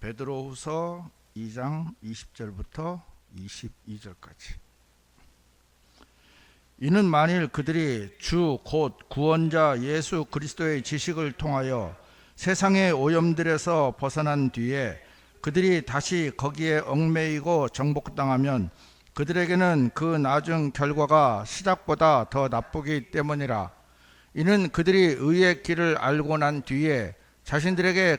베드로후서 2장 20절부터 22절까지. 이는 만일 그들이 주 곧 구원자 예수 그리스도의 지식을 통하여 세상의 오염들에서 벗어난 뒤에 그들이 다시 거기에 얽매이고 정복당하면 그들에게는 그 나중 결과가 시작보다 더 나쁘기 때문이라. 이는 그들이 의의 길을 알고 난 뒤에 자신들에게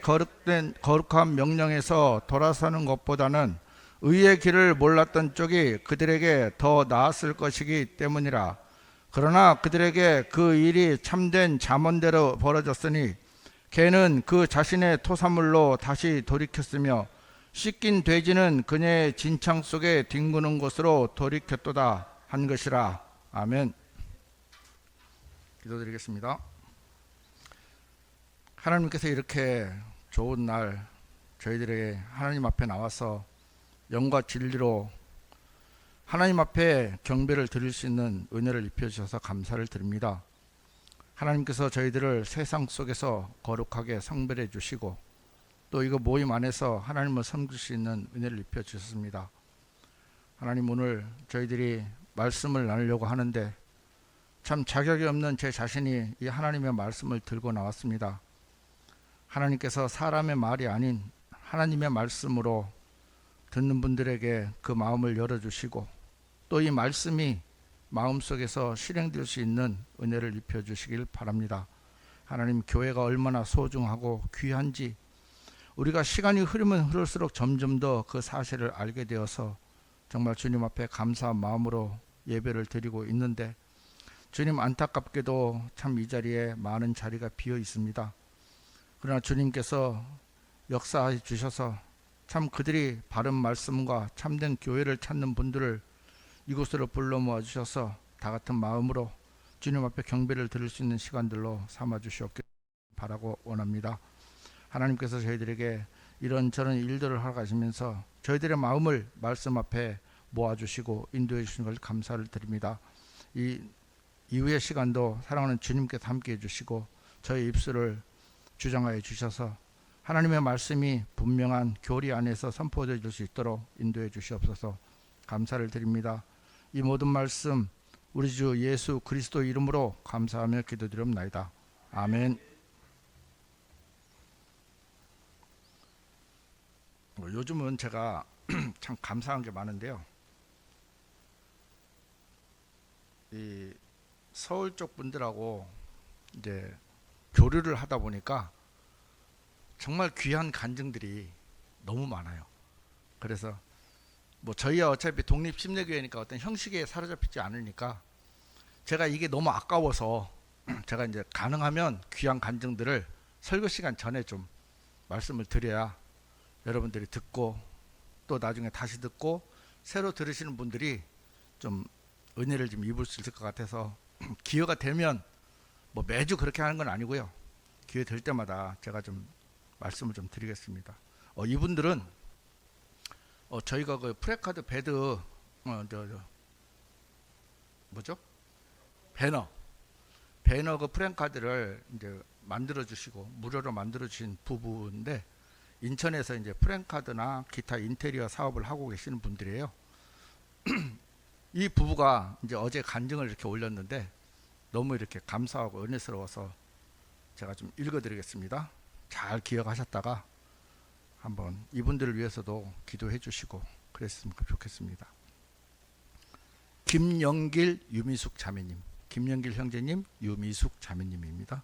거룩한 명령에서 돌아서는 것보다는 의의 길을 몰랐던 쪽이 그들에게 더 나았을 것이기 때문이라. 그러나 그들에게 그 일이 참된 잠언대로 벌어졌으니 개는 그 자신의 토사물로 다시 돌이켰으며 씻긴 돼지는 그녀의 진창 속에 뒹구는 곳으로 돌이켰도다 한 것이라. 아멘. 기도드리겠습니다. 하나님께서 이렇게 좋은 날 저희들에게 하나님 앞에 나와서 영과 진리로 하나님 앞에 경배를 드릴 수 있는 은혜를 입혀주셔서 감사를 드립니다. 하나님께서 저희들을 세상 속에서 거룩하게 성별해 주시고 또 이거 모임 안에서 하나님을 섬길 수 있는 은혜를 입혀주셨습니다. 하나님, 오늘 저희들이 말씀을 나누려고 하는데 참 자격이 없는 제 자신이 이 하나님의 말씀을 들고 나왔습니다. 하나님께서 사람의 말이 아닌 하나님의 말씀으로 듣는 분들에게 그 마음을 열어주시고 또 이 말씀이 마음속에서 실행될 수 있는 은혜를 입혀주시길 바랍니다. 하나님, 교회가 얼마나 소중하고 귀한지 우리가 시간이 흐르면 흐를수록 점점 더 그 사실을 알게 되어서 정말 주님 앞에 감사한 마음으로 예배를 드리고 있는데, 주님, 안타깝게도 참 이 자리에 많은 자리가 비어 있습니다. 그러나 주님께서 역사해 주셔서 참 그들이 바른 말씀과 참된 교회를 찾는 분들을 이곳으로 불러 모아 주셔서 다 같은 마음으로 주님 앞에 경배를 드릴 수 있는 시간들로 삼아 주시옵길 바라고 원합니다. 하나님께서 저희들에게 이런저런 일들을 하러 가시면서 저희들의 마음을 말씀 앞에 모아주시고 인도해 주시는 것을 감사를 드립니다. 이 이후의 시간도 사랑하는 주님께서 함께 해주시고 저희 입술을 주장하여 주셔서 하나님의 말씀이 분명한 교리 안에서 선포되어질 수 있도록 인도해 주시옵소서. 감사를 드립니다. 이 모든 말씀 우리 주 예수 그리스도 이름으로 감사하며 기도드리옵나이다. 아멘. 요즘은 제가 참 감사한 게 많은데요. 이 서울 쪽 분들하고 이제 교류를 하다 보니까 정말 귀한 간증들이 너무 많아요. 그래서 뭐 저희야 어차피 독립심리교회니까 어떤 형식에 사로잡히지 않으니까 제가 이게 너무 아까워서 제가 이제 가능하면 귀한 간증들을 설교 시간 전에 좀 말씀을 드려야 여러분들이 듣고 또 나중에 다시 듣고 새로 들으시는 분들이 좀 은혜를 좀 입을 수 있을 것 같아서 기회가 되면 뭐 매주 그렇게 하는 건 아니고요. 기회 될 때마다 제가 좀 말씀을 좀 드리겠습니다. 이분들은 저희가 그 프레카드 배드 뭐죠? 배너 그 프랭카드를 이제 만들어 주시고 무료로 만들어 주신 부부인데 인천에서 이제 프랭카드나 기타 인테리어 사업을 하고 계시는 분들이에요. 이 부부가 이제 어제 간증을 이렇게 올렸는데 너무 이렇게 감사하고 은혜스러워서 제가 좀 읽어드리겠습니다. 잘 기억하셨다가 한번 이분들을 위해서도 기도해 주시고 그랬으면 좋겠습니다. 김영길, 유미숙 자매님, 김영길 형제님, 유미숙 자매님입니다.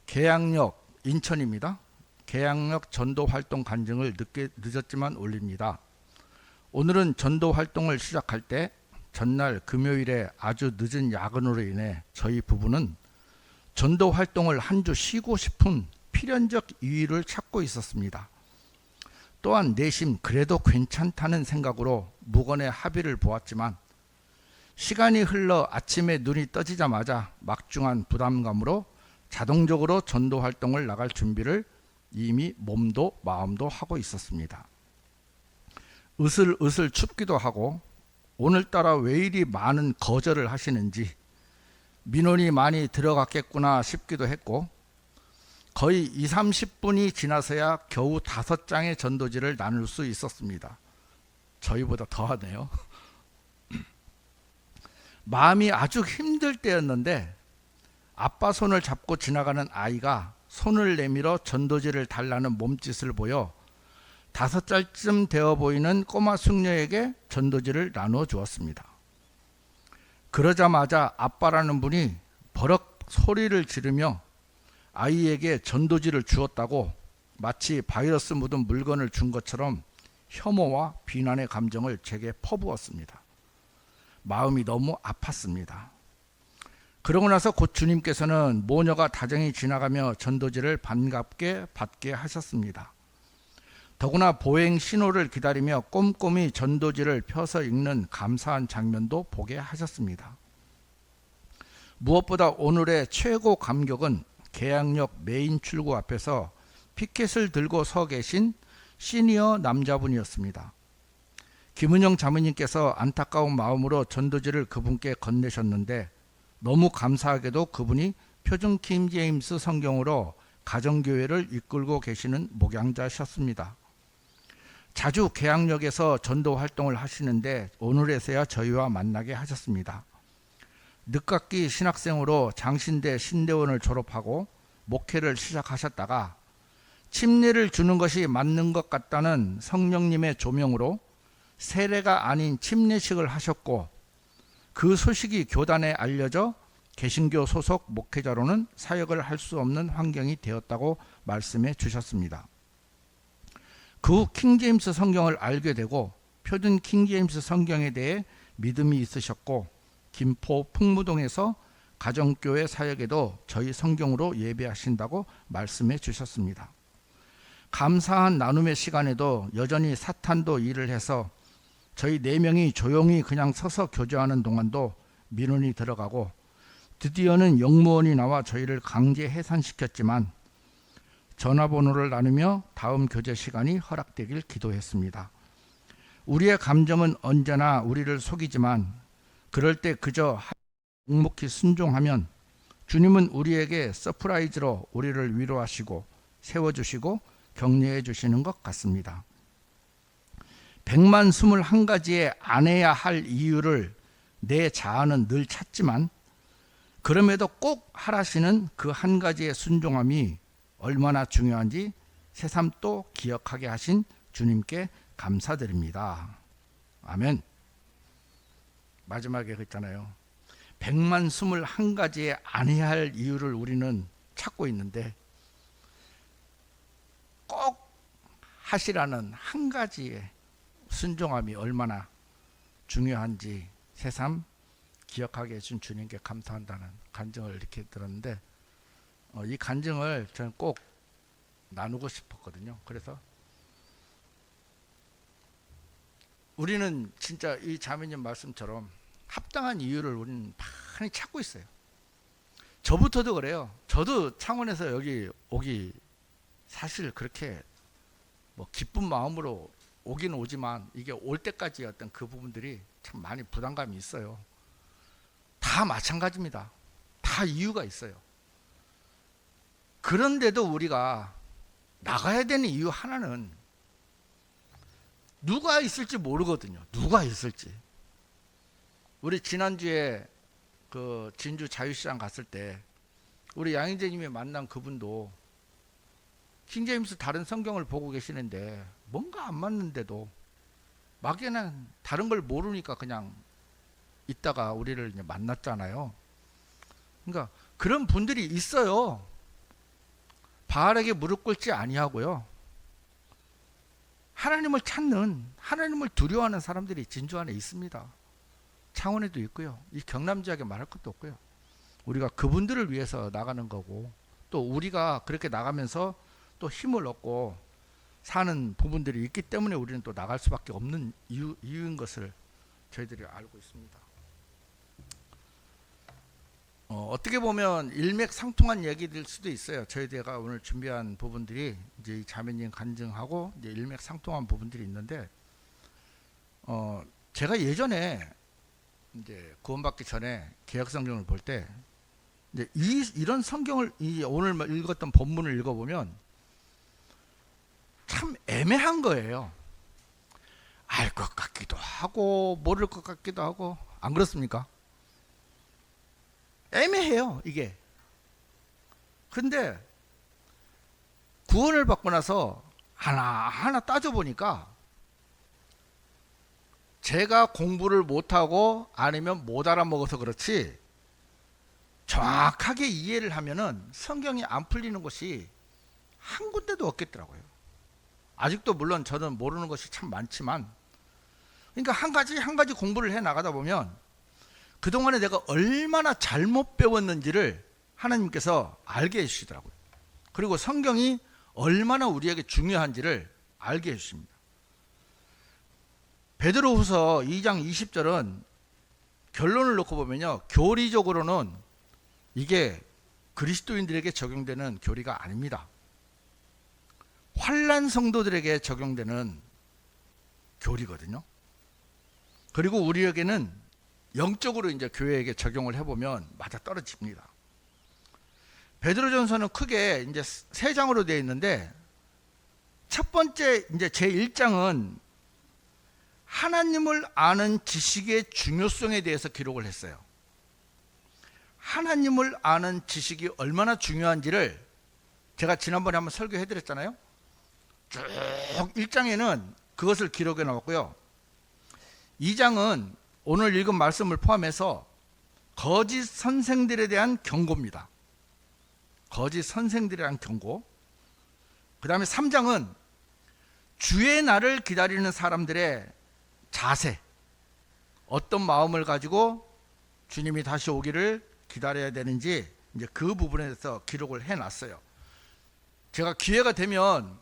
계양역 인천입니다. 계양역 전도 활동 간증을 늦었지만 올립니다. 오늘은 전도 활동을 시작할 때 전날 금요일에 아주 늦은 야근으로 인해 저희 부부는 전도 활동을 한 주 쉬고 싶은 필연적 이유를 찾고 있었습니다. 또한 내심 그래도 괜찮다는 생각으로 무건의 합의를 보았지만 시간이 흘러 아침에 눈이 떠지자마자 막중한 부담감으로 자동적으로 전도 활동을 나갈 준비를 이미 몸도 마음도 하고 있었습니다. 으슬으슬 춥기도 하고 오늘따라 왜 이리 많은 거절을 하시는지 민원이 많이 들어갔겠구나 싶기도 했고 거의 2, 30분이 지나서야 겨우 5장의 전도지를 나눌 수 있었습니다. 저희보다 더하네요. 마음이 아주 힘들 때였는데 아빠 손을 잡고 지나가는 아이가 손을 내밀어 전도지를 달라는 몸짓을 보여 5살쯤 되어 보이는 꼬마 숙녀에게 전도지를 나누어 주었습니다. 그러자마자 아빠라는 분이 버럭 소리를 지르며 아이에게 전도지를 주었다고 마치 바이러스 묻은 물건을 준 것처럼 혐오와 비난의 감정을 제게 퍼부었습니다. 마음이 너무 아팠습니다. 그러고 나서 곧 주님께서는 모녀가 다정히 지나가며 전도지를 반갑게 받게 하셨습니다. 더구나 보행 신호를 기다리며 꼼꼼히 전도지를 펴서 읽는 감사한 장면도 보게 하셨습니다. 무엇보다 오늘의 최고 감격은 계양역 메인 출구 앞에서 피켓을 들고 서 계신 시니어 남자분이었습니다. 김은영 자매님께서 안타까운 마음으로 전도지를 그분께 건네셨는데 너무 감사하게도 그분이 표준 킹제임스 성경으로 가정교회를 이끌고 계시는 목양자셨습니다. 자주 계양역에서 전도 활동을 하시는데 오늘에서야 저희와 만나게 하셨습니다. 늦깎이 신학생으로 장신대 신대원을 졸업하고 목회를 시작하셨다가 침례를 주는 것이 맞는 것 같다는 성령님의 조명으로 세례가 아닌 침례식을 하셨고 그 소식이 교단에 알려져 개신교 소속 목회자로는 사역을 할 수 없는 환경이 되었다고 말씀해 주셨습니다. 그 후 킹제임스 성경을 알게 되고 표준 킹제임스 성경에 대해 믿음이 있으셨고 김포 풍무동에서 가정교회 사역에도 저희 성경으로 예배하신다고 말씀해 주셨습니다. 감사한 나눔의 시간에도 여전히 사탄도 일을 해서 저희 4명이 조용히 그냥 서서 교제하는 동안도 민원이 들어가고 드디어는 영무원이 나와 저희를 강제 해산시켰지만 전화번호를 나누며 다음 교제 시간이 허락되길 기도했습니다. 우리의 감정은 언제나 우리를 속이지만 그럴 때 그저 묵묵히 순종하면 주님은 우리에게 서프라이즈로 우리를 위로하시고 세워주시고 격려해 주시는 것 같습니다. 121가지의 안 해야 할 이유를 내 자아는 늘 찾지만 그럼에도 꼭 하라시는 그 한 가지의 순종함이 얼마나 중요한지 새삼 또 기억하게 하신 주님께 감사드립니다. 아멘. 마지막에 그랬잖아요. 121가지의 안 해야 할 이유를 우리는 찾고 있는데 꼭 하시라는 한 가지의 순종함이 얼마나 중요한지 새삼 기억하게 해준 주님께 감사한다는 간증을 이렇게 들었는데 이 간증을 저는 꼭 나누고 싶었거든요. 그래서 우리는 진짜 이 자매님 말씀처럼 합당한 이유를 우리는 많이 찾고 있어요. 저부터도 그래요. 저도 창원에서 여기 오기 사실 그렇게 뭐 기쁜 마음으로 오긴 오지만 이게 올 때까지 어떤 그 부분들이 참 많이 부담감이 있어요. 다 마찬가지입니다. 다 이유가 있어요. 그런데도 우리가 나가야 되는 이유 하나는 누가 있을지 모르거든요. 누가 있을지. 우리 지난주에 그 진주 자유시장 갔을 때 우리 양희재님이 만난 그분도 킹제임스 다른 성경을 보고 계시는데 뭔가 안 맞는데도 막연한 다른 걸 모르니까 그냥 있다가 우리를 이제 만났잖아요. 그러니까 그런 분들이 있어요. 바알에게 무릎 꿇지 아니하고요. 하나님을 찾는, 하나님을 두려워하는 사람들이 진주 안에 있습니다. 창원에도 있고요. 이 경남 지역에 말할 것도 없고요. 우리가 그분들을 위해서 나가는 거고 또 우리가 그렇게 나가면서 또 힘을 얻고 사는 부분들이 있기 때문에 우리는 또 나갈 수밖에 없는 이유인 것을 저희들이 알고 있습니다. 어떻게 보면 일맥상통한 얘기일 수도 있어요. 저희가 오늘 준비한 부분들이 이제 자매님 간증하고 이제 일맥상통한 부분들이 있는데, 제가 예전에 이제 구원받기 전에 개혁성경을 볼 때 이제 이런 성경을 오늘 읽었던 본문을 읽어보면 참 애매한 거예요. 알 것 같기도 하고 모를 것 같기도 하고, 안 그렇습니까? 애매해요 이게. 근데 구원을 받고 나서 하나하나 따져보니까 제가 공부를 못하고 아니면 못 알아먹어서 그렇지 정확하게 이해를 하면은 성경이 안 풀리는 것이 한 군데도 없겠더라고요. 아직도 물론 저는 모르는 것이 참 많지만, 그러니까 한 가지 공부를 해 나가다 보면 그동안에 내가 얼마나 잘못 배웠는지를 하나님께서 알게 해주시더라고요. 그리고 성경이 얼마나 우리에게 중요한지를 알게 해주십니다. 베드로후서 2장 20절은 결론을 놓고 보면요, 교리적으로는 이게 그리스도인들에게 적용되는 교리가 아닙니다. 환난 성도들에게 적용되는 교리거든요. 그리고 우리에게는 영적으로 이제 교회에게 적용을 해보면 맞아 떨어집니다. 베드로전서는 크게 이제 3장으로 되어 있는데, 첫 번째 이제 제 1장은 하나님을 아는 지식의 중요성에 대해서 기록을 했어요. 하나님을 아는 지식이 얼마나 중요한지를 제가 지난번에 한번 설교해 드렸잖아요. 쭉 1장에는 그것을 기록해 놓았고요. 2장은 오늘 읽은 말씀을 포함해서 거짓 선생들에 대한 경고입니다. 거짓 선생들에 대한 경고. 그 다음에 3장은 주의 날을 기다리는 사람들의 자세, 어떤 마음을 가지고 주님이 다시 오기를 기다려야 되는지 이제 그 부분에 대해서 기록을 해놨어요. 제가 기회가 되면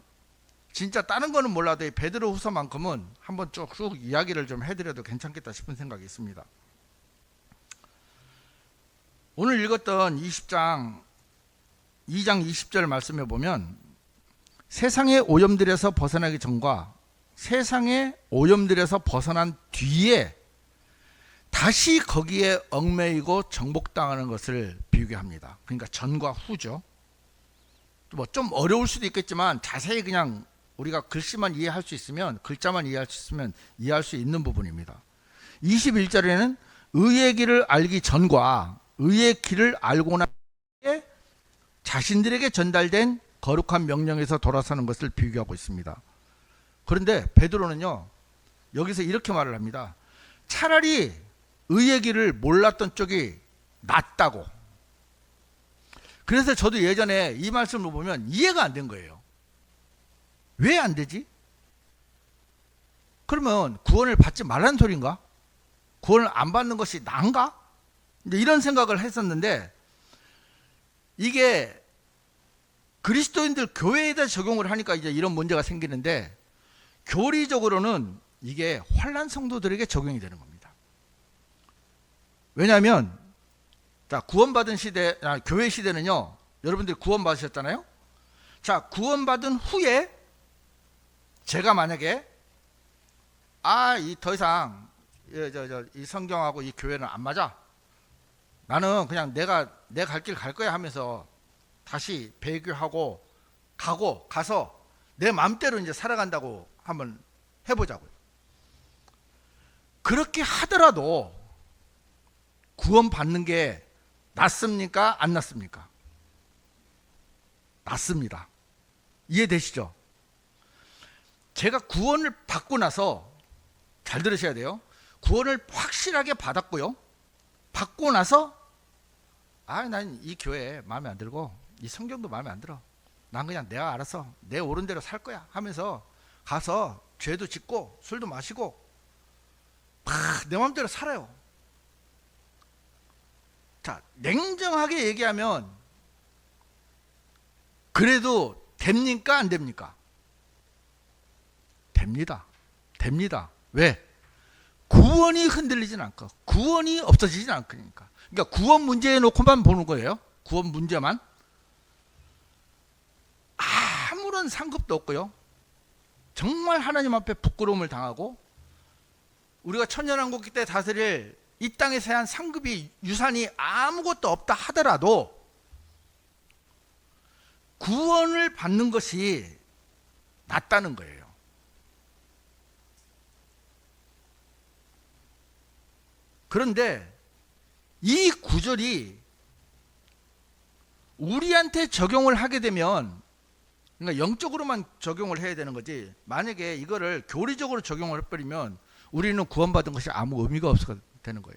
진짜 다른 거는 몰라도 이 베드로후서만큼은 한번 쭉 이야기를 좀 해드려도 괜찮겠다 싶은 생각이 있습니다. 오늘 읽었던 2장 20절 말씀에 보면 세상의 오염들에서 벗어나기 전과 세상의 오염들에서 벗어난 뒤에 다시 거기에 얽매이고 정복당하는 것을 비교합니다. 그러니까 전과 후죠. 뭐 좀 어려울 수도 있겠지만 자세히 그냥 우리가 글씨만 이해할 수 있으면, 글자만 이해할 수 있으면 이해할 수 있는 부분입니다. 21절에는 의의 길을 알기 전과 의의 길을 알고 난 뒤에 자신들에게 전달된 거룩한 명령에서 돌아서는 것을 비교하고 있습니다. 그런데 베드로는요, 여기서 이렇게 말을 합니다. 차라리 의의 길을 몰랐던 쪽이 낫다고. 그래서 저도 예전에 이 말씀을 보면 이해가 안 된 거예요. 왜 안 되지? 그러면 구원을 받지 말라는 소린가? 구원을 안 받는 것이 나은가? 이런 생각을 했었는데, 이게 그리스도인들 교회에다 적용을 하니까 이제 이런 문제가 생기는데, 교리적으로는 이게 환난 성도들에게 적용이 되는 겁니다. 왜냐하면 자, 구원받은 시대, 교회 시대는요, 여러분들이 구원받으셨잖아요. 자, 구원받은 후에 제가 만약에 더 이상 이 성경하고 이 교회는 안 맞아, 나는 그냥 내가 내 갈 길 갈 거야 하면서 다시 배교하고 가서 내 마음대로 이제 살아간다고 한번 해보자고요. 그렇게 하더라도 구원 받는 게 낫습니까? 안 낫습니까? 낫습니다. 이해되시죠? 제가 구원을 받고 나서, 잘 들으셔야 돼요. 구원을 확실하게 받았고요. 받고 나서 난 이 교회 마음에 안 들고 이 성경도 마음에 안 들어, 난 그냥 내가 알아서 내 옳은 대로 살 거야 하면서 가서 죄도 짓고 술도 마시고 내 마음대로 살아요. 자, 냉정하게 얘기하면 그래도 됩니까? 안 됩니까? 됩니다. 왜? 구원이 흔들리진 않고 구원이 없어지진 않으니까. 그러니까 구원 문제에 놓고만 보는 거예요. 구원 문제만. 아무런 상급도 없고요. 정말 하나님 앞에 부끄러움을 당하고, 우리가 천년왕국기 때 다스릴 이 땅에 대한 상급이 유산이 아무것도 없다 하더라도 구원을 받는 것이 낫다는 거예요. 그런데 이 구절이 우리한테 적용을 하게 되면, 그러니까 영적으로만 적용을 해야 되는 거지, 만약에 이거를 교리적으로 적용을 해버리면 우리는 구원받은 것이 아무 의미가 없게 되는 거예요.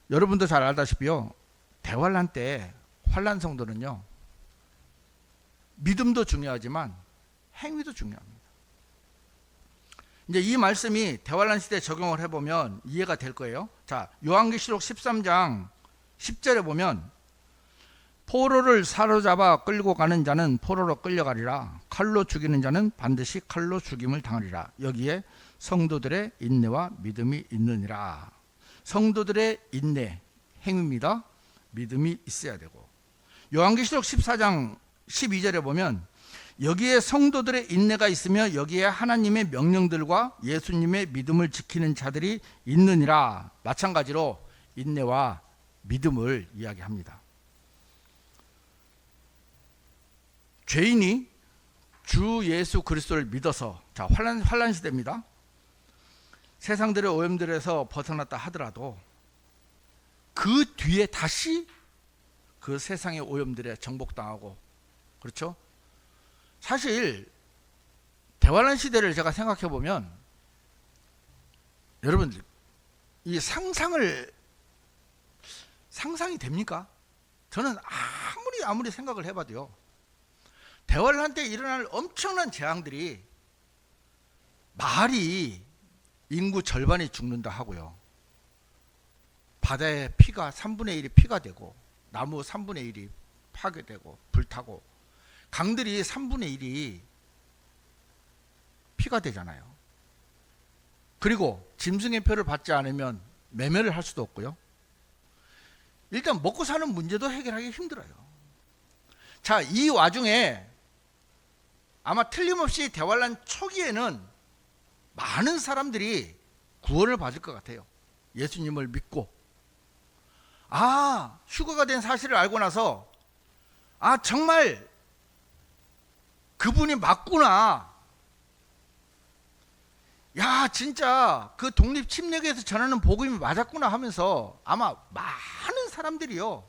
여러분도 잘 알다시피요, 대환란 때 환란 성도는요, 믿음도 중요하지만 행위도 중요합니다. 이제 이 말씀이 대환란 시대에 적용을 해보면 이해가 될 거예요. 자, 요한계시록 13장 10절에 보면, 포로를 사로잡아 끌고 가는 자는 포로로 끌려가리라. 칼로 죽이는 자는 반드시 칼로 죽임을 당하리라. 여기에 성도들의 인내와 믿음이 있느니라. 성도들의 인내, 행위입니다. 믿음이 있어야 되고, 요한계시록 14장 12절에 보면 여기에 성도들의 인내가 있으며 여기에 하나님의 명령들과 예수님의 믿음을 지키는 자들이 있느니라. 마찬가지로 인내와 믿음을 이야기합니다. 죄인이 주 예수 그리스도를 믿어서, 자, 환란 시대입니다. 세상들의 오염들에서 벗어났다 하더라도 그 뒤에 다시 그 세상의 오염들에 정복당하고, 그렇죠? 사실 대환란 시대를 제가 생각해 보면, 여러분, 이 상상이 됩니까? 저는 아무리 생각을 해봐도요, 대환란 때 일어날 엄청난 재앙들이, 말이 인구 절반이 죽는다 하고요, 바다의 피가 3분의 1이 피가 되고, 나무 3분의 1이 파괴되고 불타고, 강들이 3분의 1이 피가 되잖아요. 그리고 짐승의 표를 받지 않으면 매매를 할 수도 없고요. 일단 먹고 사는 문제도 해결하기 힘들어요. 자, 이 와중에 아마 틀림없이 대환란 초기에는 많은 사람들이 구원을 받을 것 같아요. 예수님을 믿고, 휴거가 된 사실을 알고 나서, 정말 그분이 맞구나, 야, 진짜 그 독립 침략에서 전하는 복음이 맞았구나 하면서 아마 많은 사람들이요,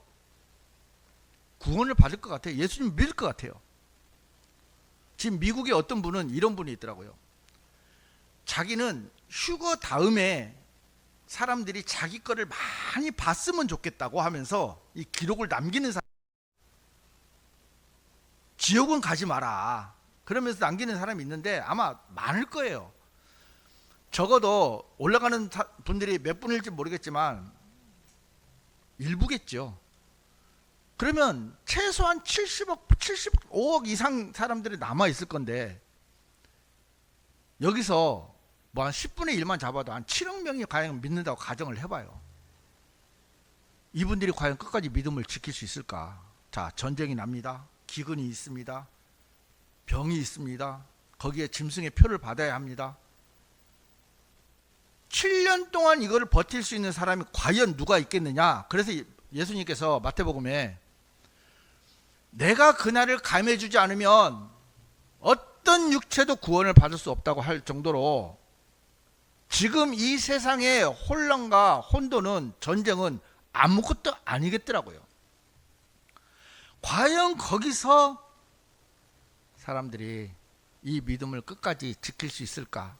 구원을 받을 것 같아요. 예수님 믿을 것 같아요. 지금 미국의 어떤 분은 이런 분이 있더라고요. 자기는 휴거 다음에 사람들이 자기 거를 많이 봤으면 좋겠다고 하면서 이 기록을 남기는 사람, 지옥은 가지 마라 그러면서 남기는 사람이 있는데 아마 많을 거예요. 적어도 올라가는 분들이 몇 분일지 모르겠지만 일부겠죠. 그러면 최소한 75억 이상 사람들이 남아 있을 건데, 여기서 뭐 한 10분의 1만 잡아도 한 7억 명이 과연 믿는다고 가정을 해봐요. 이분들이 과연 끝까지 믿음을 지킬 수 있을까? 자, 전쟁이 납니다. 기근이 있습니다. 병이 있습니다. 거기에 짐승의 표를 받아야 합니다. 7년 동안 이거를 버틸 수 있는 사람이 과연 누가 있겠느냐? 그래서 예수님께서 마태복음에 내가 그날을 감해주지 않으면 어떤 육체도 구원을 받을 수 없다고 할 정도로 지금 이 세상의 혼란과 혼돈은, 전쟁은 아무것도 아니겠더라고요. 과연 거기서 사람들이 이 믿음을 끝까지 지킬 수 있을까?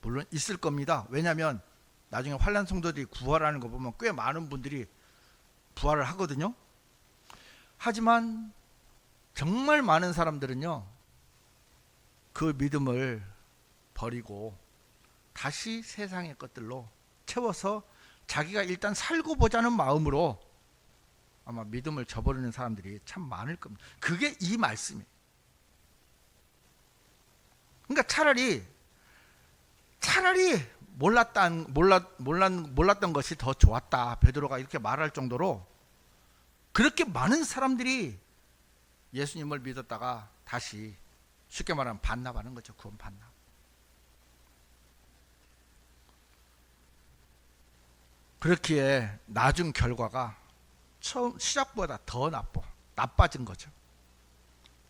물론 있을 겁니다. 왜냐하면 나중에 환란 성도들이 구하라는 거 보면 꽤 많은 분들이 부활을 하거든요. 하지만 정말 많은 사람들은요, 그 믿음을 버리고 다시 세상의 것들로 채워서 자기가 일단 살고 보자는 마음으로 아마 믿음을 저버리는 사람들이 참 많을 겁니다. 그게 이 말씀이에요. 그러니까 차라리 몰랐던 것이 더 좋았다, 베드로가 이렇게 말할 정도로 그렇게 많은 사람들이 예수님을 믿었다가 다시 쉽게 말하면 반납하는 거죠. 구원 반납. 그렇기에 나중 결과가 처음 시작보다 더 나빠진 거죠.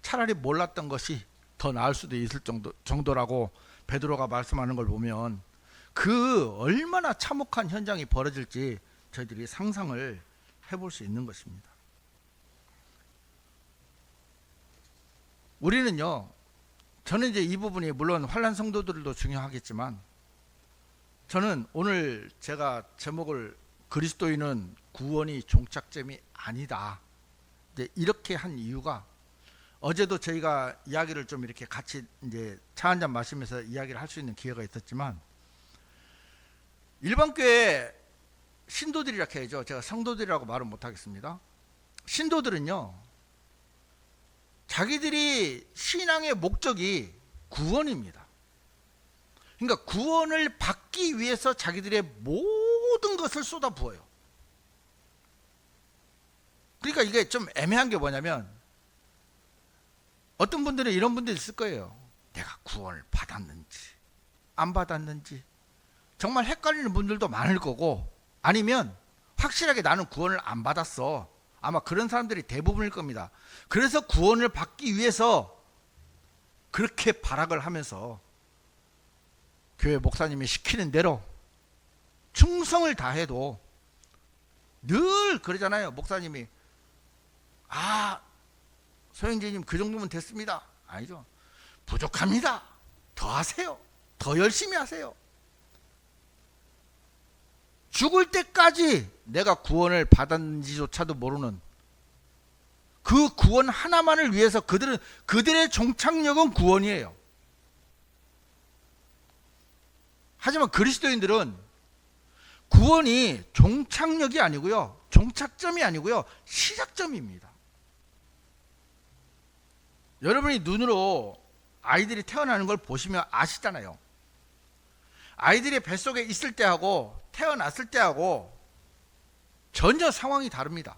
차라리 몰랐던 것이 더 나을 수도 있을 정도라고 베드로가 말씀하는 걸 보면 그 얼마나 참혹한 현장이 벌어질지 저희들이 상상을 해볼 수 있는 것입니다. 우리는요, 저는 이제 이 부분이 물론 환난 성도들도 중요하겠지만, 저는 오늘 제가 제목을 그리스도인은 구원이 종착점이 아니다, 이렇게 한 이유가, 어제도 저희가 이야기를 좀 이렇게 같이 이제 차 한잔 마시면서 이야기를 할 수 있는 기회가 있었지만, 일반 교회 신도들이라 해야죠. 제가 성도들이라고 말은 못하겠습니다. 신도들은요, 자기들이 신앙의 목적이 구원입니다. 그러니까 구원을 받기 위해서 자기들의 모든 것을 쏟아부어요. 그러니까 이게 좀 애매한 게 뭐냐면, 어떤 분들은 이런 분들이 있을 거예요. 내가 구원을 받았는지 안 받았는지 정말 헷갈리는 분들도 많을 거고, 아니면 확실하게 나는 구원을 안 받았어, 아마 그런 사람들이 대부분일 겁니다. 그래서 구원을 받기 위해서 그렇게 발악을 하면서 교회 목사님이 시키는 대로 충성을 다해도 늘 그러잖아요. 목사님이 소영재님 그 정도면 됐습니다. 아니죠. 부족합니다. 더 하세요. 더 열심히 하세요. 죽을 때까지 내가 구원을 받았는지조차도 모르는 그 구원 하나만을 위해서 그들의 종착역은 구원이에요. 하지만 그리스도인들은 구원이 종착역이 아니고요, 종착점이 아니고요, 시작점입니다. 여러분이 눈으로 아이들이 태어나는 걸 보시면 아시잖아요. 아이들이 뱃속에 있을 때하고 태어났을 때하고 전혀 상황이 다릅니다.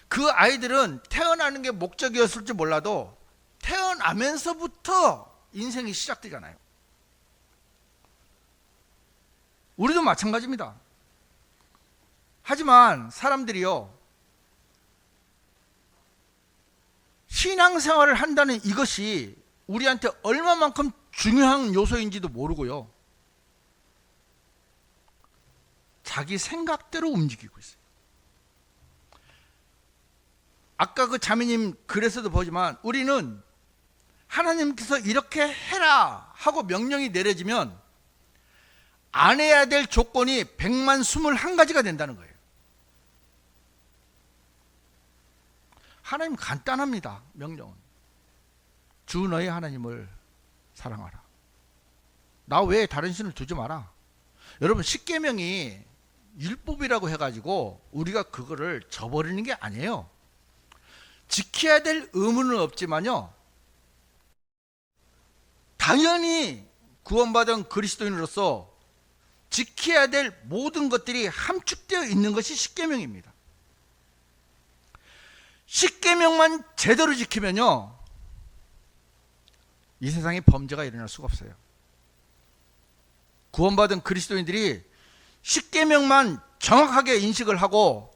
그 아이들은 태어나는 게 목적이었을지 몰라도 태어나면서부터 인생이 시작되잖아요. 우리도 마찬가지입니다. 하지만 사람들이요, 신앙생활을 한다는 이것이 우리한테 얼마만큼 중요한 요소인지도 모르고요, 자기 생각대로 움직이고 있어요. 아까 그 자매님 글에서도 보지만, 우리는 하나님께서 이렇게 해라 하고 명령이 내려지면 안 해야 될 조건이 121가지가 된다는 거예요. 하나님 간단합니다. 명령은 주 너의 하나님을 사랑하라. 나 외에 다른 신을 두지 마라. 여러분, 십계명이 율법이라고 해가지고 우리가 그거를 저버리는 게 아니에요. 지켜야 될 의무는 없지만요, 당연히 구원받은 그리스도인으로서 지켜야 될 모든 것들이 함축되어 있는 것이 십계명입니다. 십계명만 제대로 지키면요, 이 세상에 범죄가 일어날 수가 없어요. 구원받은 그리스도인들이 십계명만 정확하게 인식을 하고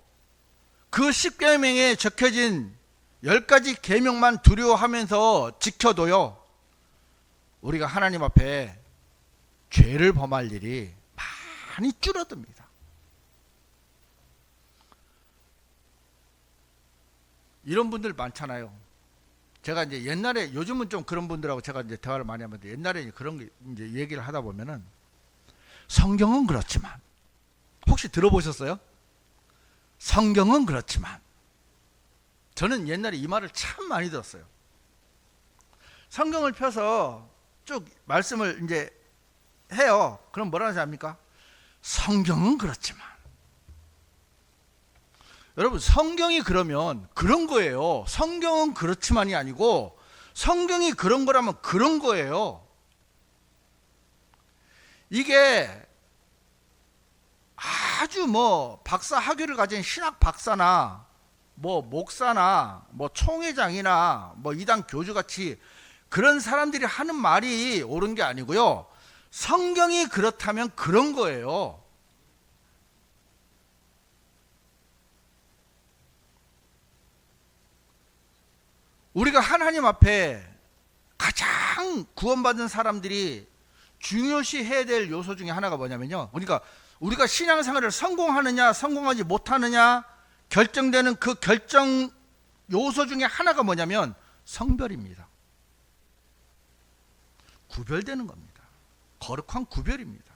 그 십계명에 적혀진 10가지 계명만 두려워하면서 지켜도요, 우리가 하나님 앞에 죄를 범할 일이 많이 줄어듭니다. 이런 분들 많잖아요. 제가 이제 옛날에, 요즘은 좀 그런 분들하고 제가 이제 대화를 많이 하는데, 옛날에 그런 거 이제 얘기를 하다 보면은, 성경은 그렇지만, 혹시 들어보셨어요? 성경은 그렇지만, 저는 옛날에 이 말을 참 많이 들었어요. 성경을 펴서 쭉 말씀을 이제 해요. 그럼 뭐라 하지 않습니까? 성경은 그렇지만. 여러분, 성경이 그러면 그런 거예요. 성경은 그렇지만이 아니고, 성경이 그런 거라면 그런 거예요. 이게 아주 박사 학위를 가진 신학 박사나 목사나 총회장이나 이단 교주같이 그런 사람들이 하는 말이 옳은 게 아니고요, 성경이 그렇다면 그런 거예요. 우리가 하나님 앞에 가장 구원받은 사람들이 중요시 해야 될 요소 중에 하나가 뭐냐면요, 그러니까 우리가 신앙생활을 성공하느냐 성공하지 못하느냐 결정되는 그 결정 요소 중에 하나가 뭐냐면 성별입니다. 구별되는 겁니다. 거룩한 구별입니다.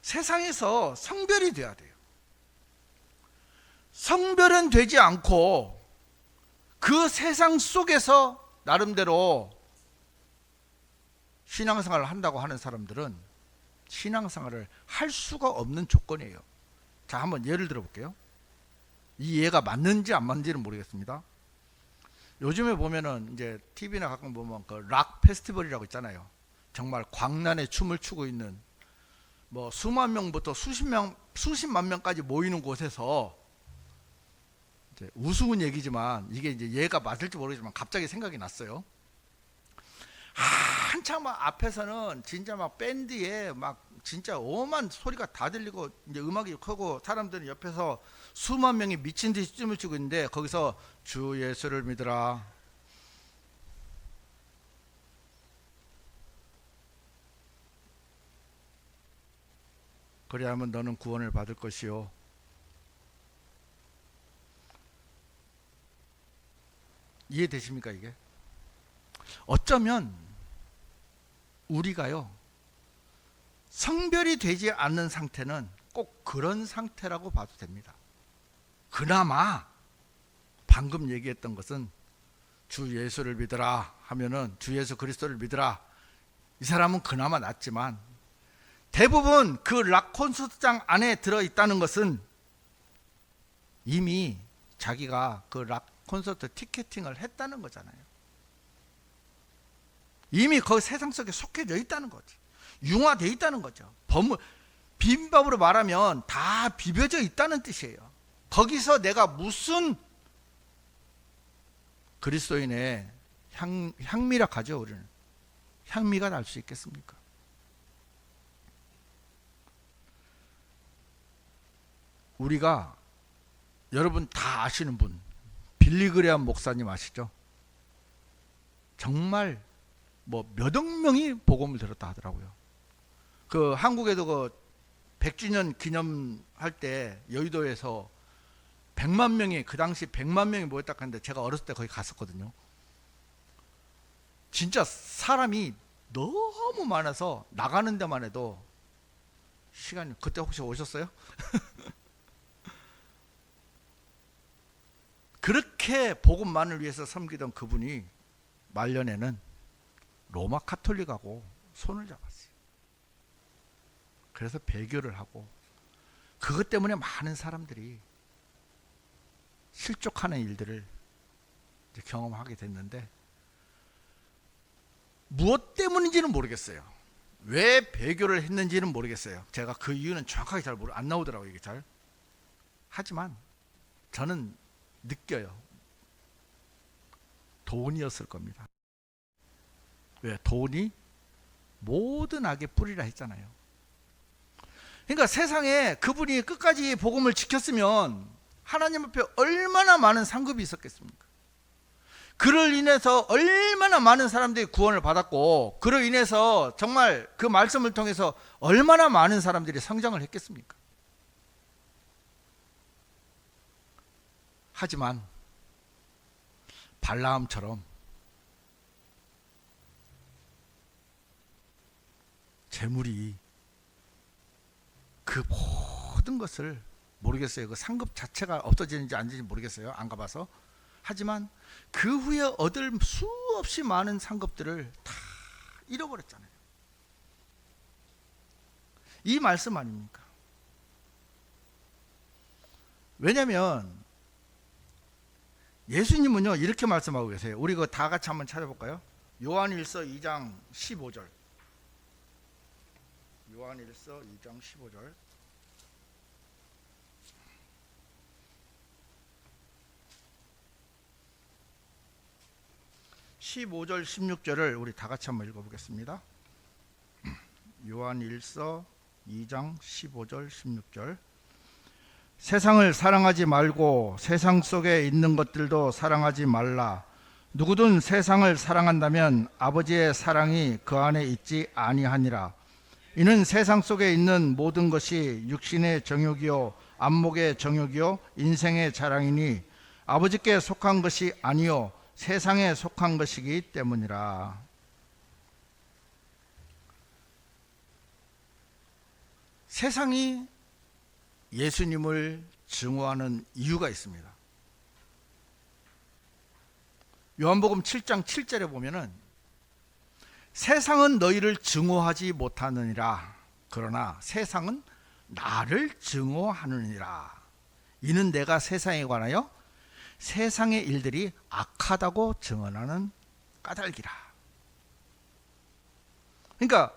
세상에서 성별이 돼야 돼요. 성별은 되지 않고 그 세상 속에서 나름대로 신앙생활을 한다고 하는 사람들은 신앙생활을 할 수가 없는 조건이에요. 자, 한번 예를 들어 볼게요. 이 예가 맞는지 안 맞는지는 모르겠습니다. 요즘에 보면은 이제 TV나 가끔 보면 그 락 페스티벌이라고 있잖아요. 정말 광란의 춤을 추고 있는 뭐 수만 명부터 수십만 명까지 모이는 곳에서 이제 우스운 얘기지만 이게 이제 예가 맞을지 모르겠지만 갑자기 생각이 났어요. 한참 막 앞에서는 진짜 막 밴드에 막 진짜 엄한 소리가 다 들리고 이제 음악이 크고 사람들은 옆에서 수만 명이 미친 듯이 춤을 추고 있는데 거기서 주 예수를 믿으라, 그리하면 너는 구원을 받을 것이요, 이해되십니까? 이게 어쩌면 우리가요 성별이 되지 않는 상태는 꼭 그런 상태라고 봐도 됩니다. 그나마 방금 얘기했던 것은 주 예수를 믿으라 하면은 주 예수 그리스도를 믿으라, 이 사람은 그나마 낫지만 대부분 그 락 콘서트장 안에 들어있다는 것은 이미 자기가 그 락 콘서트 티켓팅을 했다는 거잖아요. 이미 그 세상 속에 속해져 있다는 거지. 융화되어 있다는 거죠. 빈밥으로 말하면 다 비벼져 있다는 뜻이에요. 거기서 내가 무슨 그리스도인의 향미라 하죠. 우리는 향미가 날 수 있겠습니까? 우리가 여러분 다 아시는 분 빌리그레암 목사님 아시죠? 정말 뭐 몇억 명이 복음을 들었다 하더라고요. 그 한국에도 그 100주년 기념할 때 여의도에서 100만 명이, 그 당시 100만 명이 모였다 하는데 제가 어렸을 때 거기 갔었거든요. 진짜 사람이 너무 많아서 나가는 데만 해도 시간이, 그때 혹시 오셨어요? 그렇게 복음만을 위해서 섬기던 그분이 말년에는 로마 카톨릭하고 손을 잡았어요. 그래서 배교를 하고 그것 때문에 많은 사람들이 실족하는 일들을 이제 경험하게 됐는데 무엇 때문인지는 모르겠어요. 왜 배교를 했는지는 모르겠어요. 제가 그 이유는 정확하게 잘 안 나오더라고요. 이게 잘. 하지만 저는 느껴요. 돈이었을 겁니다. 왜? 돈이 모든 악의 뿌리라 했잖아요. 그러니까 세상에 그분이 끝까지 복음을 지켰으면 하나님 앞에 얼마나 많은 상급이 있었겠습니까? 그를 인해서 얼마나 많은 사람들이 구원을 받았고 그로 인해서 정말 그 말씀을 통해서 얼마나 많은 사람들이 성장을 했겠습니까? 하지만 발라함처럼 재물이 그 모든 것을, 모르겠어요. 그 상급 자체가 없어지는지 아닌지 모르겠어요. 안 가봐서. 하지만 그 후에 얻을 수없이 많은 상급들을 다 잃어버렸잖아요. 이 말씀 아닙니까? 왜냐하면 예수님은요 이렇게 말씀하고 계세요. 우리 그거 다 같이 한번 찾아볼까요? 요한일서 2장 15절. 요한일서 2장 15절. (15절) (16절을) 우리 다 같이 한번 읽어보겠습니다. 요한일서 2장 15절 16절. 세상을 사랑하지 말고 세상 속에 있는 것들도 사랑하지 말라. 누구든 세상을 사랑한다면 아버지의 사랑이 그 안에 있지 아니하니라. 이는 세상 속에 있는 모든 것이 육신의 정욕이요 안목의 정욕이요 인생의 자랑이니 아버지께 속한 것이 아니요 세상에 속한 것이기 때문이라. 세상이 예수님을 증오하는 이유가 있습니다. 요한복음 7장 7절에 보면은 세상은 너희를 증오하지 못하느니라. 그러나 세상은 나를 증오하느니라. 이는 내가 세상에 관하여 세상의 일들이 악하다고 증언하는 까닭이라. 그러니까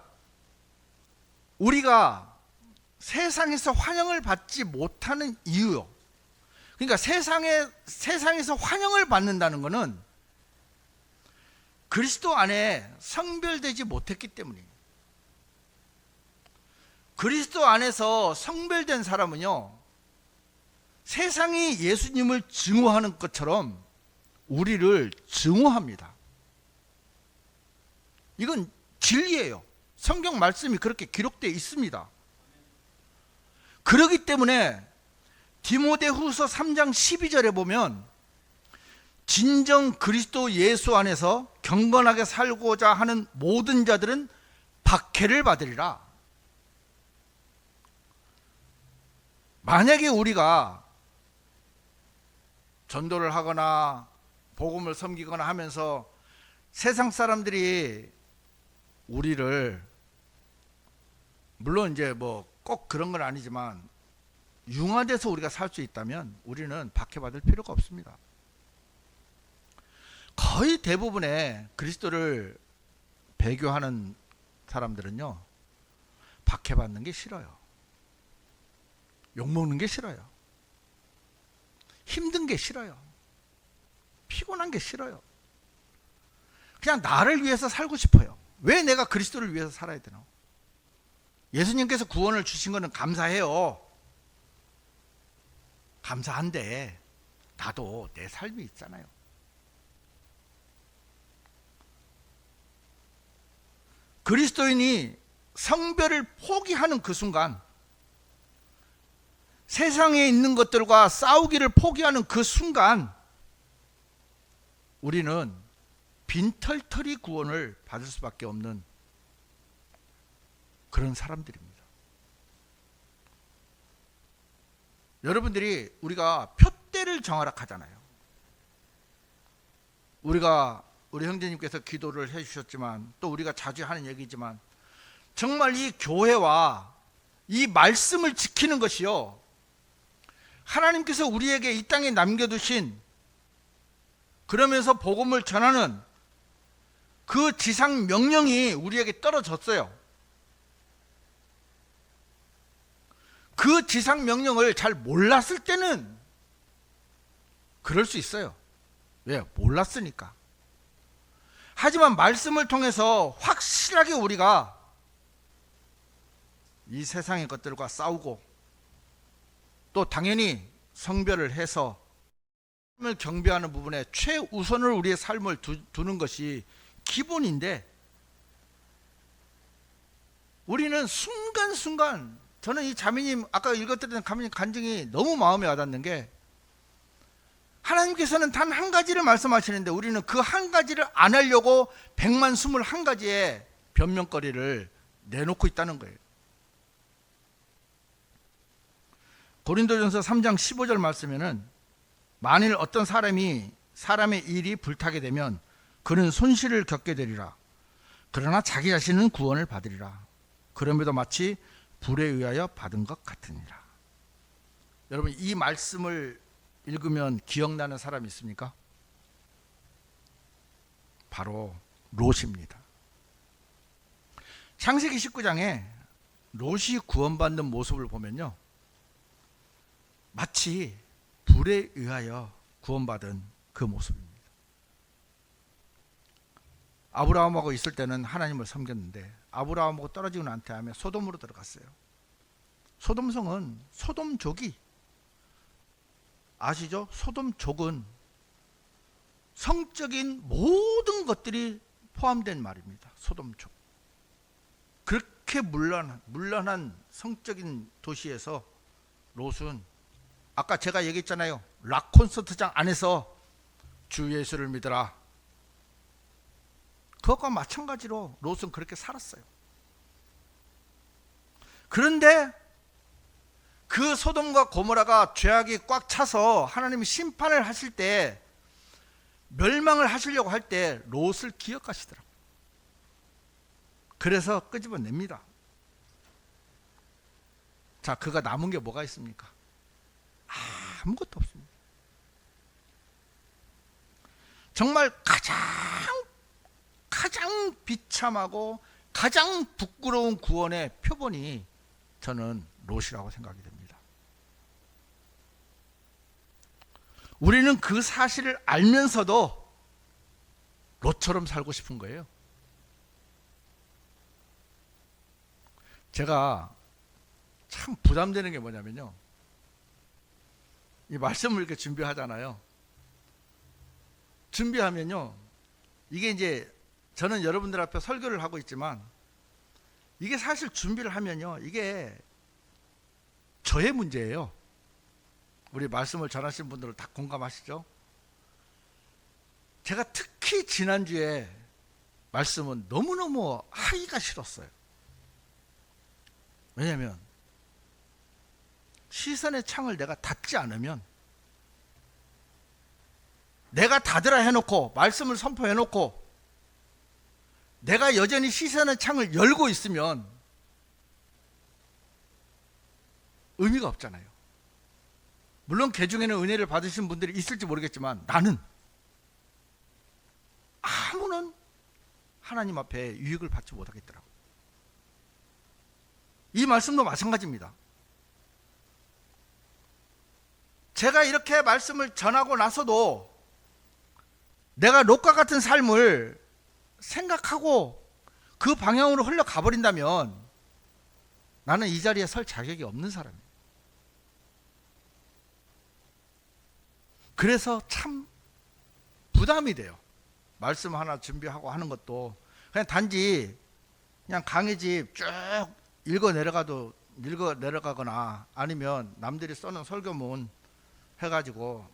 우리가 세상에서 환영을 받지 못하는 이유요. 그러니까 세상에서 환영을 받는다는 것은 그리스도 안에 성별되지 못했기 때문이에요. 그리스도 안에서 성별된 사람은요, 세상이 예수님을 증오하는 것처럼 우리를 증오합니다. 이건 진리예요. 성경 말씀이 그렇게 기록되어 있습니다. 그렇기 때문에 디모데후서 3장 12절에 보면 진정 그리스도 예수 안에서 경건하게 살고자 하는 모든 자들은 박해를 받으리라. 만약에 우리가 전도를 하거나 복음을 섬기거나 하면서 세상 사람들이 우리를, 물론 이제 뭐 꼭 그런 건 아니지만 융화돼서 우리가 살 수 있다면 우리는 박해받을 필요가 없습니다. 거의 대부분의 그리스도를 배교하는 사람들은요, 박해받는 게 싫어요. 욕먹는 게 싫어요. 힘든 게 싫어요. 피곤한 게 싫어요. 그냥 나를 위해서 살고 싶어요. 왜 내가 그리스도를 위해서 살아야 되나? 예수님께서 구원을 주신 것은 감사해요. 감사한데 나도 내 삶이 있잖아요. 그리스도인이 성별을 포기하는 그 순간, 세상에 있는 것들과 싸우기를 포기하는 그 순간, 우리는 빈털터리 구원을 받을 수밖에 없는 그런 사람들입니다. 여러분들이 우리가 표대를 정하라 하잖아요. 우리 형제님께서 기도를 해주셨지만 또 우리가 자주 하는 얘기지만 정말 이 교회와 이 말씀을 지키는 것이요, 하나님께서 우리에게 이 땅에 남겨두신, 그러면서 복음을 전하는 그 지상 명령이 우리에게 떨어졌어요. 그 지상 명령을 잘 몰랐을 때는 그럴 수 있어요. 왜? 몰랐으니까. 하지만 말씀을 통해서 확실하게 우리가 이 세상의 것들과 싸우고, 또 당연히 성별을 해서 삶을 경배하는 부분에 최우선을 우리의 삶을 두는 것이 기본인데, 우리는 순간순간, 저는 이 자매님 아까 읽었던 간증이 너무 마음에 와닿는 게, 하나님께서는 단 한 가지를 말씀하시는데 우리는 그 한 가지를 안 하려고 121가지의 변명거리를 내놓고 있다는 거예요. 고린도전서 3장 15절 말씀에는 만일 어떤 사람의 일이 불타게 되면 그는 손실을 겪게 되리라. 그러나 자기 자신은 구원을 받으리라. 그럼에도 마치 불에 의하여 받은 것 같으니라. 여러분, 이 말씀을 읽으면 기억나는 사람이 있습니까? 바로 롯입니다. 창세기 19장에 롯이 구원받는 모습을 보면요, 마치 불에 의하여 구원받은 그 모습입니다. 아브라함하고 있을 때는 하나님을 섬겼는데 아브라함하고 떨어지고 난 다음에 소돔으로 들어갔어요. 소돔성은 소돔족이, 아시죠? 소돔족은 성적인 모든 것들이 포함된 말입니다. 소돔족. 그렇게 문란한 성적인 도시에서 롯은 아까 제가 얘기했잖아요. 락 콘서트장 안에서 주 예수를 믿으라. 그것과 마찬가지로 롯은 그렇게 살았어요. 그런데 그 소돔과 고모라가 죄악이 꽉 차서 하나님이 심판을 하실 때, 멸망을 하시려고 할 때 롯을 기억하시더라고요. 그래서 끄집어냅니다. 자, 그가 남은 게 뭐가 있습니까? 아무것도 없습니다. 정말 가장 비참하고 가장 부끄러운 구원의 표본이 저는 롯이라고 생각이 됩니다. 우리는 그 사실을 알면서도 롯처럼 살고 싶은 거예요. 제가 참 부담되는 게 뭐냐면요, 이 말씀을 이렇게 준비하잖아요. 준비하면요, 이게 이제 저는 여러분들 앞에 설교를 하고 있지만, 이게 사실 준비를 하면요, 이게 저의 문제예요. 우리 말씀을 전하신 분들은 다 공감하시죠? 제가 특히 지난주에 말씀은 너무너무 하기가 싫었어요. 왜냐하면 시선의 창을 내가 닫지 않으면, 내가 닫으라 해놓고 말씀을 선포해놓고 내가 여전히 시선의 창을 열고 있으면 의미가 없잖아요. 물론 개 중에는 은혜를 받으신 분들이 있을지 모르겠지만, 나는 아무런 하나님 앞에 유익을 받지 못하겠더라고요. 이 말씀도 마찬가지입니다. 제가 이렇게 말씀을 전하고 나서도 내가 롯과 같은 삶을 생각하고 그 방향으로 흘러가 버린다면 나는 이 자리에 설 자격이 없는 사람이에요. 그래서 참 부담이 돼요. 말씀 하나 준비하고 하는 것도 그냥 단지 그냥 강의집 쭉 읽어 내려가거나 아니면 남들이 써놓은 설교문 해가지고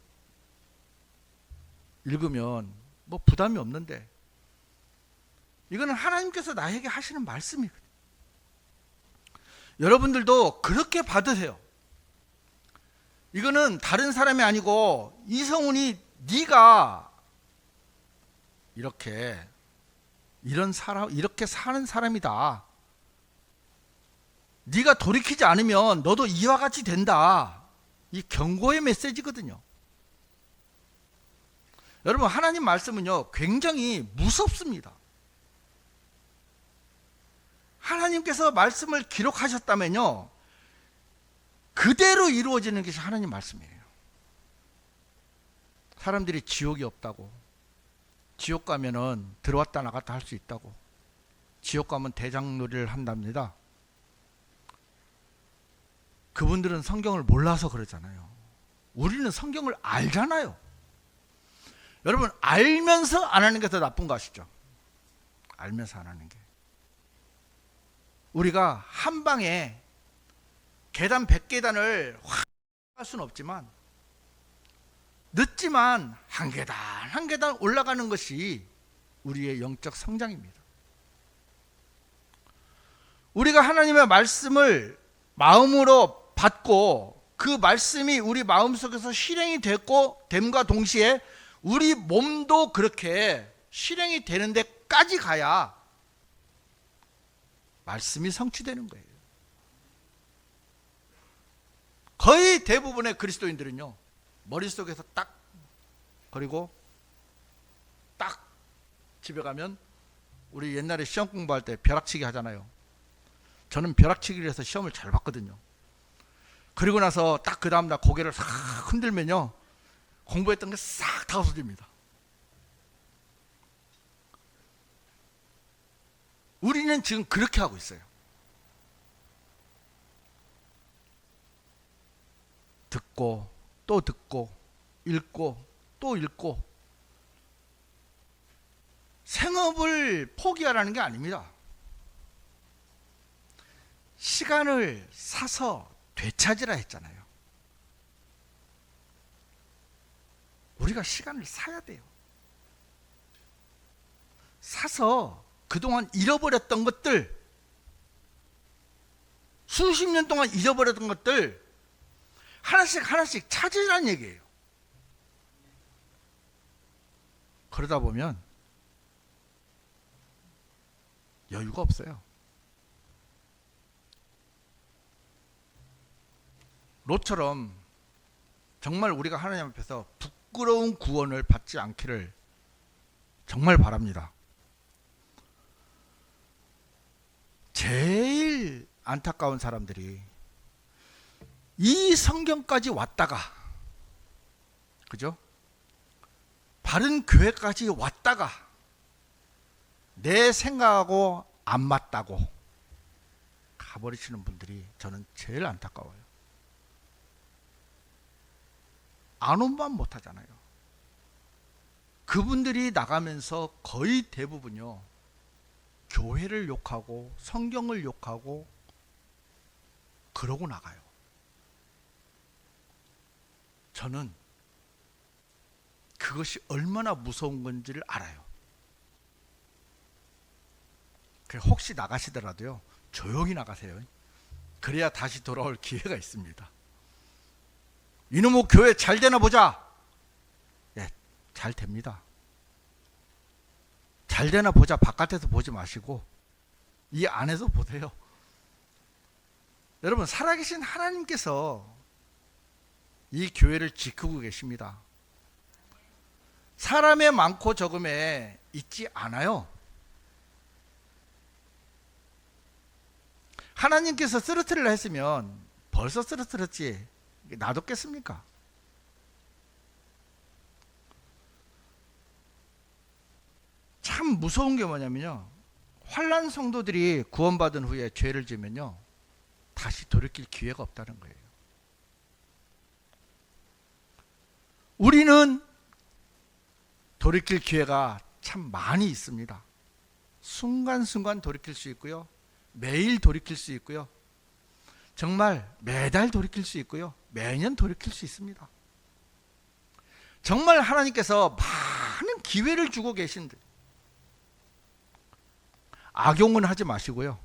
읽으면 뭐 부담이 없는데, 이거는 하나님께서 나에게 하시는 말씀이거든요. 여러분들도 그렇게 받으세요. 이거는 다른 사람이 아니고 이성훈이 네가 이렇게 사는 사람이다. 네가 돌이키지 않으면 너도 이와 같이 된다. 이 경고의 메시지거든요. 여러분, 하나님 말씀은요 굉장히 무섭습니다. 하나님께서 말씀을 기록하셨다면요 그대로 이루어지는 것이 하나님 말씀이에요. 사람들이 지옥이 없다고, 지옥 가면은 들어왔다 나갔다 할 수 있다고, 지옥 가면 대장놀이를 한답니다. 그분들은 성경을 몰라서 그러잖아요. 우리는 성경을 알잖아요. 여러분, 알면서 안 하는 게 더 나쁜 거 아시죠? 알면서 안 하는 게. 우리가 한 방에 계단 100계단을 확 할 수는 없지만, 늦지만 한 계단 한 계단 올라가는 것이 우리의 영적 성장입니다. 우리가 하나님의 말씀을 마음으로 받고 그 말씀이 우리 마음속에서 실행이 됐고 됨과 동시에 우리 몸도 그렇게 실행이 되는 데까지 가야 말씀이 성취되는 거예요. 거의 대부분의 그리스도인들은요 머릿속에서 딱, 그리고 딱 집에 가면, 우리 옛날에 시험 공부할 때 벼락치기 하잖아요. 저는 벼락치기를 해서 시험을 잘 봤거든요. 그리고 나서 딱 그 다음날 고개를 싹 흔들면요 공부했던 게 싹 다 없어집니다. 우리는 지금 그렇게 하고 있어요. 듣고 또 듣고 읽고 또 읽고 생업을 포기하라는 게 아닙니다. 시간을 사서 되찾으라 했잖아요. 우리가 시간을 사야 돼요. 사서 그동안 잃어버렸던 것들, 수십 년 동안 잊어버렸던 것들 하나씩 하나씩 찾으라는 얘기예요. 그러다 보면 여유가 없어요. 롯처럼 정말 우리가 하나님 앞에서 부끄러운 구원을 받지 않기를 정말 바랍니다. 제일 안타까운 사람들이 이 성경까지 왔다가, 그죠? 바른 교회까지 왔다가 내 생각하고 안 맞다고 가버리시는 분들이 저는 제일 안타까워요. 안 온만 못하잖아요. 그분들이 나가면서 거의 대부분요, 교회를 욕하고 성경을 욕하고 그러고 나가요. 저는 그것이 얼마나 무서운 건지를 알아요. 혹시 나가시더라도요, 조용히 나가세요. 그래야 다시 돌아올 기회가 있습니다. 이놈의 교회 잘 되나 보자. 예, 잘 됩니다. 잘 되나 보자 바깥에서 보지 마시고 이 안에서 보세요. 여러분, 살아계신 하나님께서 이 교회를 지키고 계십니다. 사람의 많고 적음에 있지 않아요. 하나님께서 쓰러뜨리려 했으면 벌써 쓰러뜨렸지 놔뒀겠습니까? 참 무서운 게 뭐냐면요, 환난 성도들이 구원받은 후에 죄를 지면요, 다시 돌이킬 기회가 없다는 거예요. 우리는 돌이킬 기회가 참 많이 있습니다. 순간순간 돌이킬 수 있고요, 매일 돌이킬 수 있고요, 정말 매달 돌이킬 수 있고요, 매년 돌이킬 수 있습니다. 정말 하나님께서 많은 기회를 주고 계신데 악용은 하지 마시고요,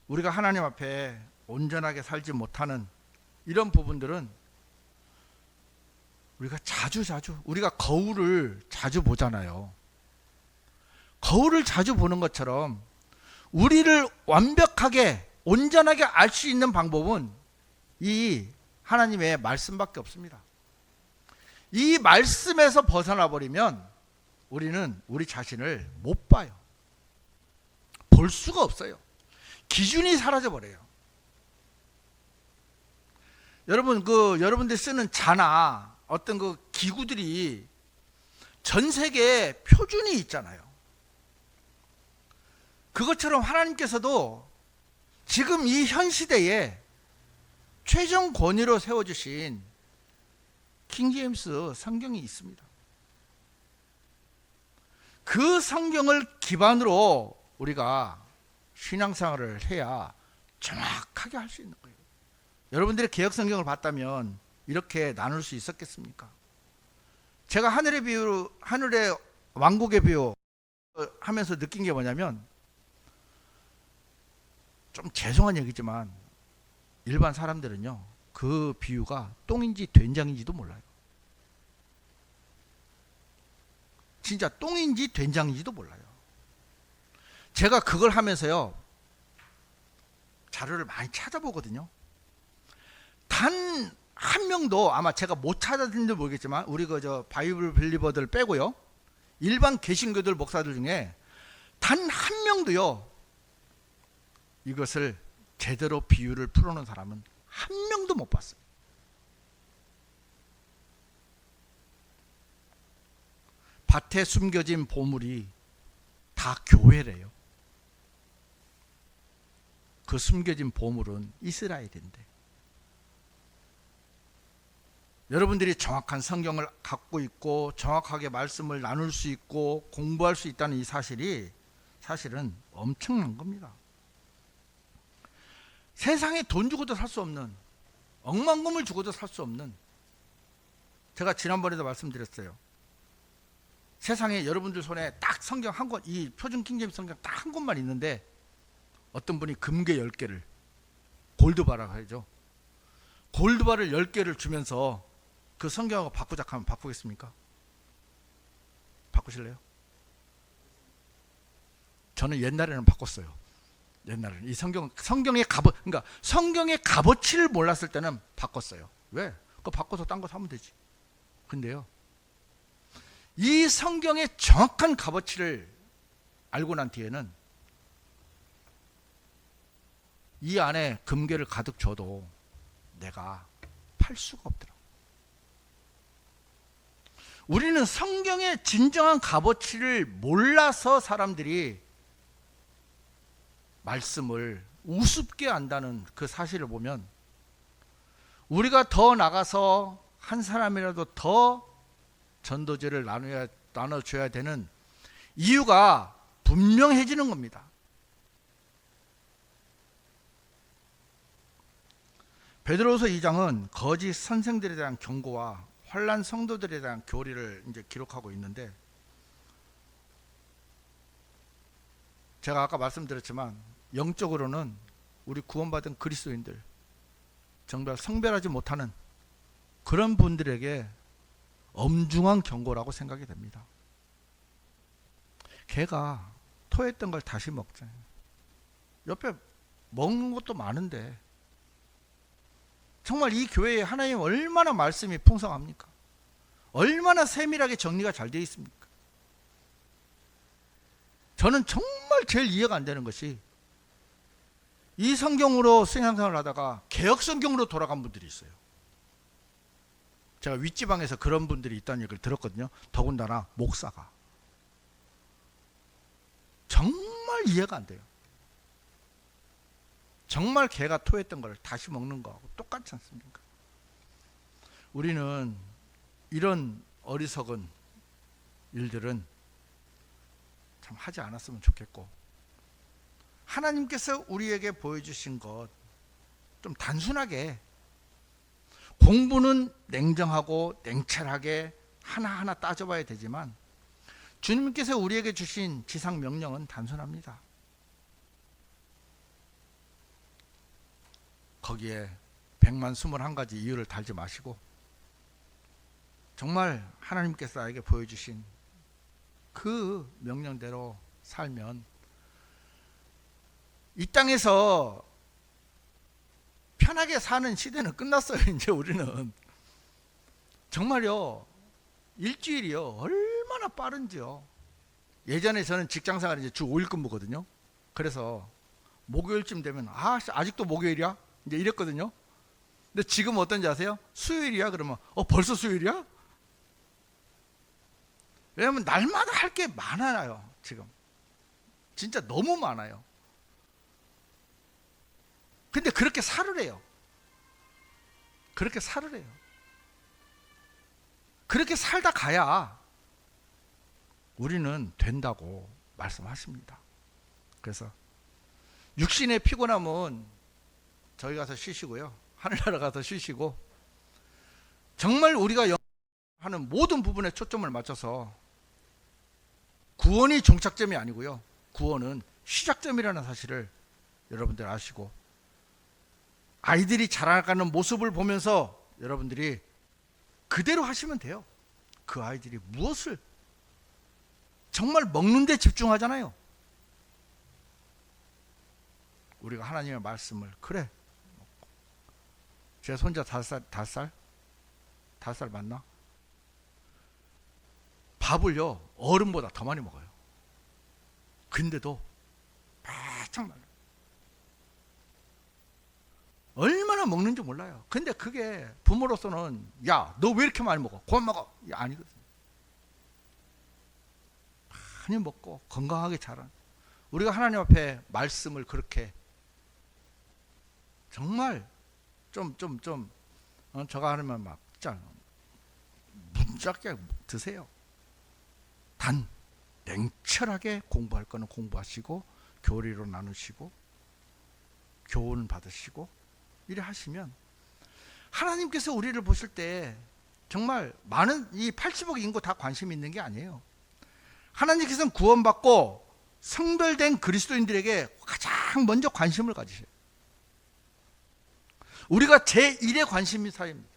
우리가 하나님 앞에 온전하게 살지 못하는 이런 부분들은 우리가 우리가 거울을 자주 보잖아요. 거울을 자주 보는 것처럼 우리를 완벽하게 온전하게 알 수 있는 방법은 이 하나님의 말씀밖에 없습니다. 이 말씀에서 벗어나 버리면 우리는 우리 자신을 못 봐요. 볼 수가 없어요. 기준이 사라져 버려요. 여러분, 여러분들 쓰는 자나 어떤 기구들이 전 세계에 표준이 있잖아요. 그것처럼 하나님께서도 지금 이 현 시대에 최종 권위로 세워주신 킹제임스 성경이 있습니다. 그 성경을 기반으로 우리가 신앙생활을 해야 정확하게 할 수 있는 거예요. 여러분들이 개역 성경을 봤다면 이렇게 나눌 수 있었겠습니까? 제가 하늘의 왕국의 비유 하면서 느낀 게 뭐냐면, 좀 죄송한 얘기지만 일반 사람들은요, 그 비유가 똥인지 된장인지도 몰라요. 진짜 똥인지 된장인지도 몰라요. 제가 그걸 하면서요, 자료를 많이 찾아보거든요. 단 한 명도, 아마 제가 못 찾았는지 모르겠지만 우리 바이블 빌리버들 빼고요, 일반 개신교들 목사들 중에 단 한 명도요, 이것을 제대로 비유를 풀어놓은 사람은 한 명도 못 봤어요. 밭에 숨겨진 보물이 다 교회래요. 그 숨겨진 보물은 이스라엘인데, 여러분들이 정확한 성경을 갖고 있고 정확하게 말씀을 나눌 수 있고 공부할 수 있다는 이 사실이 사실은 엄청난 겁니다. 세상에 돈 주고도 살 수 없는, 억만금을 주고도 살 수 없는, 제가 지난번에도 말씀드렸어요. 세상에 여러분들 손에 딱 성경 한 권, 이 표준 킹제임스 성경 딱 한 권만 있는데 어떤 분이 금괴 10개를, 골드바라고 하죠. 골드바를 10개를 주면서 그 성경하고 바꾸자 하면 바꾸겠습니까? 바꾸실래요? 저는 옛날에는 바꿨어요. 옛날에는 이 성경의 그러니까 성경의 값어치를 몰랐을 때는 바꿨어요. 왜? 그거 바꿔서 딴 거 사면 되지. 근데요, 이 성경의 정확한 값어치를 알고 난 뒤에는 이 안에 금괴를 가득 줘도 내가 팔 수가 없더라고요. 우리는 성경의 진정한 값어치를 몰라서 사람들이 말씀을 우습게 안다는 그 사실을 보면, 우리가 더 나가서 한 사람이라도 더 전도제를 나눠줘야 되는 이유가 분명해지는 겁니다. 베드로후서 2장은 거짓 선생들에 대한 경고와 환난 성도들에 대한 교리를 이제 기록하고 있는데, 제가 아까 말씀드렸지만 영적으로는 우리 구원받은 그리스도인들, 정말 성별하지 못하는 그런 분들에게 엄중한 경고라고 생각이 됩니다. 개가 토했던 걸 다시 먹잖아요. 옆에 먹는 것도 많은데 정말 이 교회에 하나님 얼마나 말씀이 풍성합니까? 얼마나 세밀하게 정리가 잘 되어 있습니까? 저는 정말 제일 이해가 안 되는 것이, 이 성경으로 신앙생활을 하다가 개역 성경으로 돌아간 분들이 있어요. 제가 윗지방에서 그런 분들이 있다는 얘기를 들었거든요. 더군다나 목사가. 정말 이해가 안 돼요. 정말 개가 토했던 걸 다시 먹는 거하고 똑같지 않습니까? 우리는 이런 어리석은 일들은 참 하지 않았으면 좋겠고, 하나님께서 우리에게 보여주신 것 좀 단순하게, 공부는 냉정하고 냉철하게 하나하나 따져봐야 되지만 주님께서 우리에게 주신 지상 명령은 단순합니다. 거기에 121가지 이유를 달지 마시고 정말 하나님께서 나에게 보여주신 그 명령대로 살면 이 땅에서 편하게 사는 시대는 끝났어요. 이제 우리는 정말요, 일주일이요 얼마나 빠른지요. 예전에 저는 직장생활 이제 주 5일 근무거든요. 그래서 목요일쯤 되면 아직도 목요일이야? 이제 이랬거든요. 근데 지금 어떤지 아세요? 수요일이야? 그러면 벌써 수요일이야? 왜냐면 날마다 할 게 많아요. 지금 진짜 너무 많아요. 근데 그렇게 살으래요. 그렇게 살으래요. 그렇게 살다 가야 우리는 된다고 말씀하십니다. 그래서 육신의 피곤함은 저희 가서 쉬시고요, 하늘나라 가서 쉬시고, 정말 우리가 하는 모든 부분에 초점을 맞춰서, 구원이 종착점이 아니고요, 구원은 시작점이라는 사실을 여러분들 아시고, 아이들이 자라가는 모습을 보면서 여러분들이 그대로 하시면 돼요. 그 아이들이 무엇을, 정말 먹는 데 집중하잖아요. 우리가 하나님의 말씀을, 그래, 제 손자 5살 맞나? 밥을요 어른보다 더 많이 먹어요. 근데도 바짝 말라요. 얼마나 먹는지 몰라요. 근데 그게 부모로서는, 야, 너 왜 이렇게 많이 먹어? 그만 먹어. 아니거든요. 많이 먹고 건강하게 자란, 우리가 하나님 앞에 말씀을 그렇게 정말 저가 하면 막 자, 문짝게 드세요. 단 냉철하게 공부할 거는 공부하시고 교리로 나누시고 교훈 받으시고 이래 하시면 하나님께서 우리를 보실 때 정말 많은 이 80억 인구 다 관심 있는 게 아니에요. 하나님께서는 구원받고 성별된 그리스도인들에게 가장 먼저 관심을 가지셔요. 우리가 제1의 관심이 사입니다.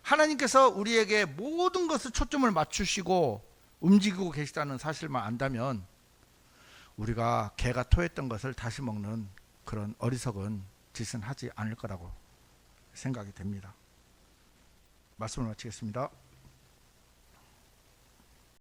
하나님께서 우리에게 모든 것을 초점을 맞추시고 움직이고 계시다는 사실만 안다면 우리가 개가 토했던 것을 다시 먹는 그런 어리석은 짓은 하지 않을 거라고 생각이 됩니다. 말씀을 마치겠습니다.